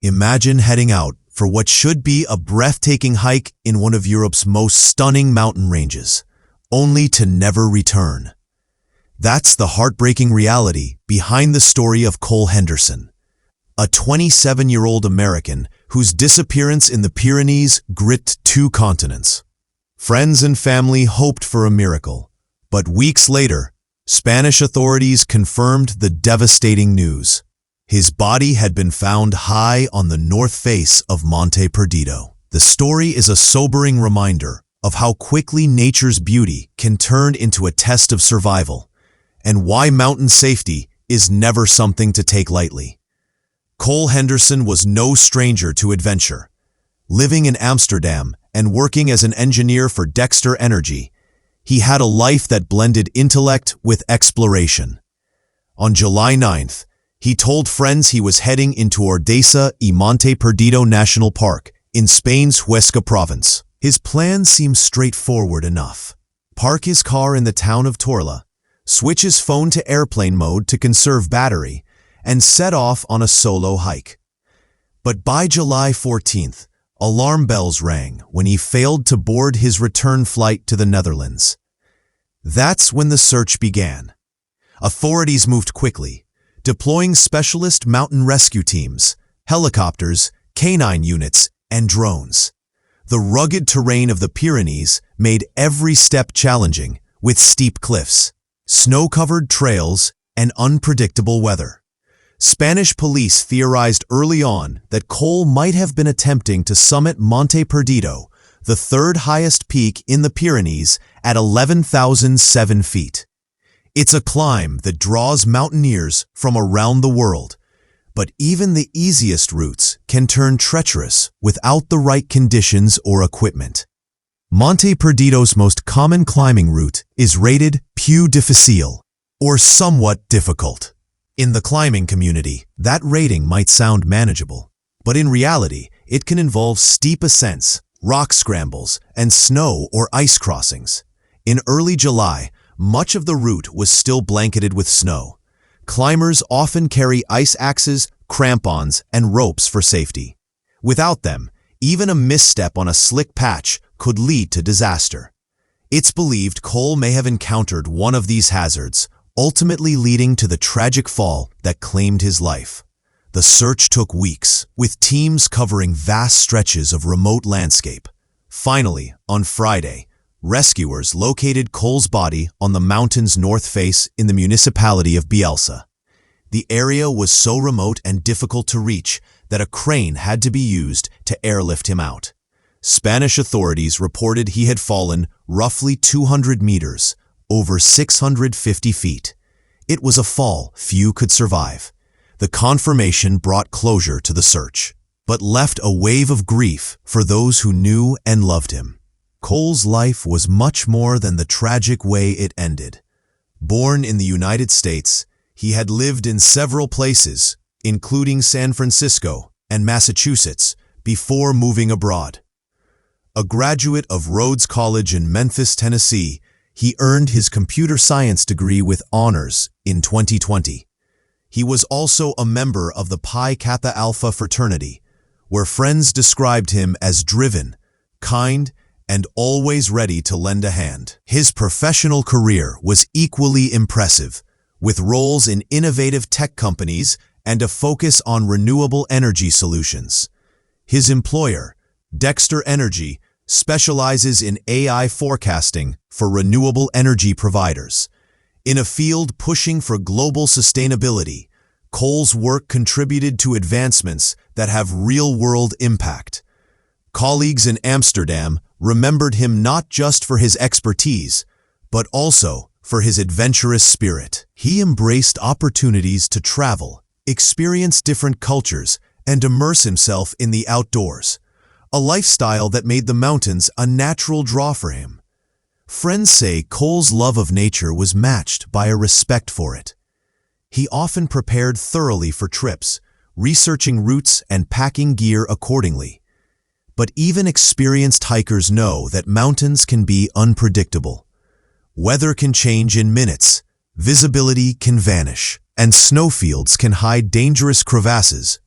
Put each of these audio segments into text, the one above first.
Imagine heading out for what should be a breathtaking hike in one of Europe's most stunning mountain ranges, only to never return. That's the heartbreaking reality behind the story of Cole Henderson, a 27-year-old American whose disappearance in the Pyrenees gripped 2 continents. Friends and family hoped for a miracle, but weeks later, Spanish authorities confirmed the devastating news. His body had been found high on the north face of Monte Perdido. The story is a sobering reminder of how quickly nature's beauty can turn into a test of survival, and why mountain safety is never something to take lightly. Cole Henderson was no stranger to adventure. Living in Amsterdam and working as an engineer for Dexter Energy, he had a life that blended intellect with exploration. On July 9th, he told friends he was heading into Ordesa y Monte Perdido National Park in Spain's Huesca province. His plan seemed straightforward enough. Park his car in the town of Torla, switch his phone to airplane mode to conserve battery, and set off on a solo hike. But by July 14th, alarm bells rang when he failed to board his return flight to the Netherlands. That's when the search began. Authorities moved quickly, deploying specialist mountain rescue teams, helicopters, canine units, and drones. The rugged terrain of the Pyrenees made every step challenging, with steep cliffs, snow-covered trails, and unpredictable weather. Spanish police theorized early on that Cole might have been attempting to summit Monte Perdido, the 3rd highest peak in the Pyrenees, at 11,007 feet. It's a climb that draws mountaineers from around the world, but even the easiest routes can turn treacherous without the right conditions or equipment. Monte Perdido's most common climbing route is rated peu difficile, or somewhat difficult. In the climbing community, that rating might sound manageable, but in reality, it can involve steep ascents, rock scrambles, and snow or ice crossings. In early July, much of the route was still blanketed with snow. Climbers often carry ice axes, crampons, and ropes for safety. Without them, even a misstep on a slick patch could lead to disaster. It's believed Cole may have encountered one of these hazards, ultimately leading to the tragic fall that claimed his life. The search took weeks, with teams covering vast stretches of remote landscape. Finally, on Friday, rescuers located Cole's body on the mountain's north face in the municipality of Bielsa. The area was so remote and difficult to reach that a crane had to be used to airlift him out. Spanish authorities reported he had fallen roughly 200 meters, over 650 feet. It was a fall few could survive. The confirmation brought closure to the search, but left a wave of grief for those who knew and loved him. Cole's life was much more than the tragic way it ended. Born in the United States, he had lived in several places, including San Francisco and Massachusetts, before moving abroad. A graduate of Rhodes College in Memphis, Tennessee, he earned his computer science degree with honors in 2020. He was also a member of the Pi Kappa Alpha fraternity, where friends described him as driven, kind, and always ready to lend a hand. His professional career was equally impressive, with roles in innovative tech companies and a focus on renewable energy solutions. His employer, Dexter Energy, specializes in AI forecasting for renewable energy providers. In a field pushing for global sustainability, Cole's work contributed to advancements that have real-world impact. Colleagues in Amsterdam remembered him not just for his expertise, but also for his adventurous spirit. He embraced opportunities to travel, experience different cultures, and immerse himself in the outdoors, a lifestyle that made the mountains a natural draw for him. Friends say Cole's love of nature was matched by a respect for it. He often prepared thoroughly for trips, researching routes and packing gear accordingly. But even experienced hikers know that mountains can be unpredictable. Weather can change in minutes, visibility can vanish, and snowfields can hide dangerous crevasses.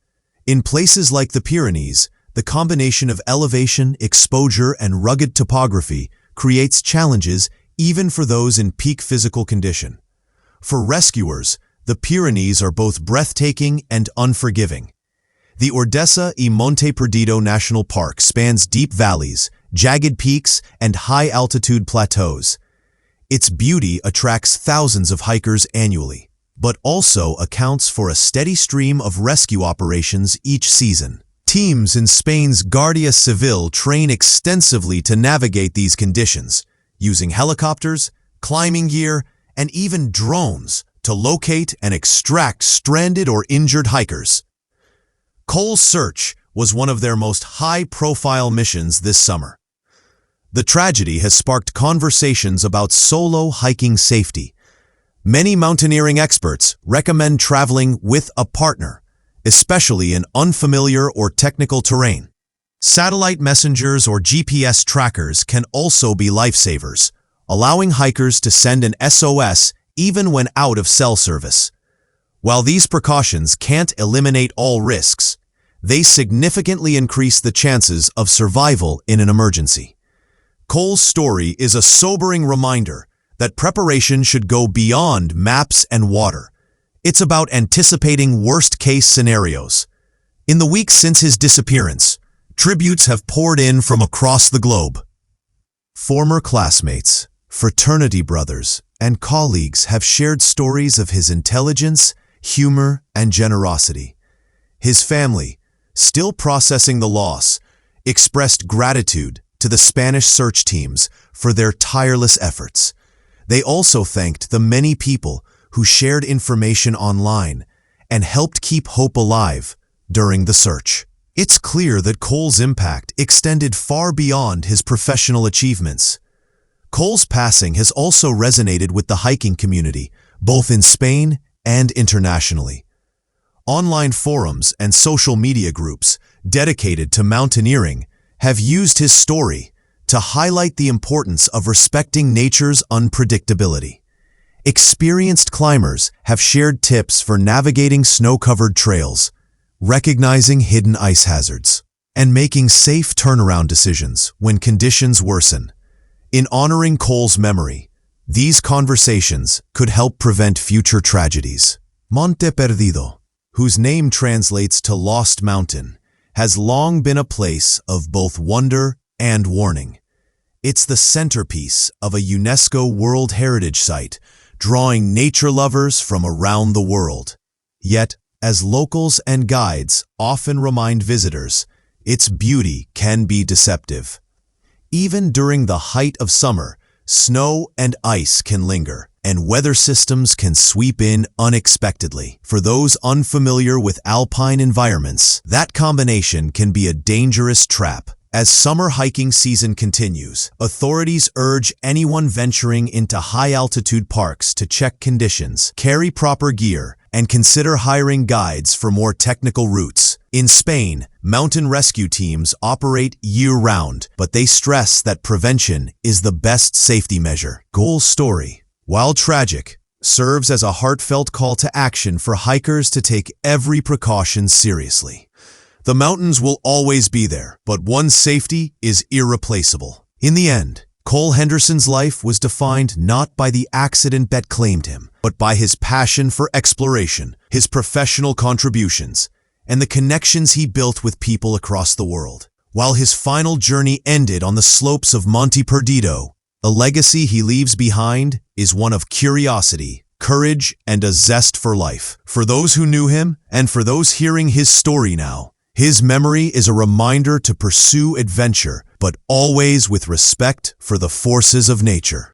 In places like the Pyrenees, the combination of elevation, exposure, and rugged topography creates challenges even for those in peak physical condition. For rescuers, the Pyrenees are both breathtaking and unforgiving. The Ordesa y Monte Perdido National Park spans deep valleys, jagged peaks, and high-altitude plateaus. Its beauty attracts thousands of hikers annually, but also accounts for a steady stream of rescue operations each season. Teams in Spain's Guardia Civil train extensively to navigate these conditions, using helicopters, climbing gear, and even drones to locate and extract stranded or injured hikers. Cole's search was one of their most high-profile missions this summer. The tragedy has sparked conversations about solo hiking safety. Many mountaineering experts recommend traveling with a partner, especially in unfamiliar or technical terrain. Satellite messengers or GPS trackers can also be lifesavers, allowing hikers to send an SOS even when out of cell service. While these precautions can't eliminate all risks, they significantly increase the chances of survival in an emergency. Cole's story is a sobering reminder that preparation should go beyond maps and water. It's about anticipating worst-case scenarios. In the weeks since his disappearance, tributes have poured in from across the globe. Former classmates, fraternity brothers, and colleagues have shared stories of his intelligence, humor, and generosity. His family, still processing the loss, expressed gratitude to the Spanish search teams for their tireless efforts. They also thanked the many people who shared information online and helped keep hope alive during the search. It's clear that Cole's impact extended far beyond his professional achievements. Cole's passing has also resonated with the hiking community, both in Spain and internationally. Online forums and social media groups dedicated to mountaineering have used his story to highlight the importance of respecting nature's unpredictability. Experienced climbers have shared tips for navigating snow-covered trails, recognizing hidden ice hazards, and making safe turnaround decisions when conditions worsen. In honoring Cole's memory, these conversations could help prevent future tragedies. Monte Perdido, whose name translates to Lost Mountain, has long been a place of both wonder and warning. It's the centerpiece of a UNESCO World Heritage Site, drawing nature lovers from around the world. Yet, as locals and guides often remind visitors, its beauty can be deceptive. Even during the height of summer, snow and ice can linger, and weather systems can sweep in unexpectedly. For those unfamiliar with alpine environments, that combination can be a dangerous trap. As summer hiking season continues, authorities urge anyone venturing into high-altitude parks to check conditions, carry proper gear, and consider hiring guides for more technical routes. In Spain, mountain rescue teams operate year-round, but they stress that prevention is the best safety measure. Cole's story, while tragic, serves as a heartfelt call to action for hikers to take every precaution seriously. The mountains will always be there, but one's safety is irreplaceable. In the end, Cole Henderson's life was defined not by the accident that claimed him, but by his passion for exploration, his professional contributions, and the connections he built with people across the world. While his final journey ended on the slopes of Monte Perdido, the legacy he leaves behind is one of curiosity, courage, and a zest for life. For those who knew him, and for those hearing his story now, his memory is a reminder to pursue adventure, but always with respect for the forces of nature.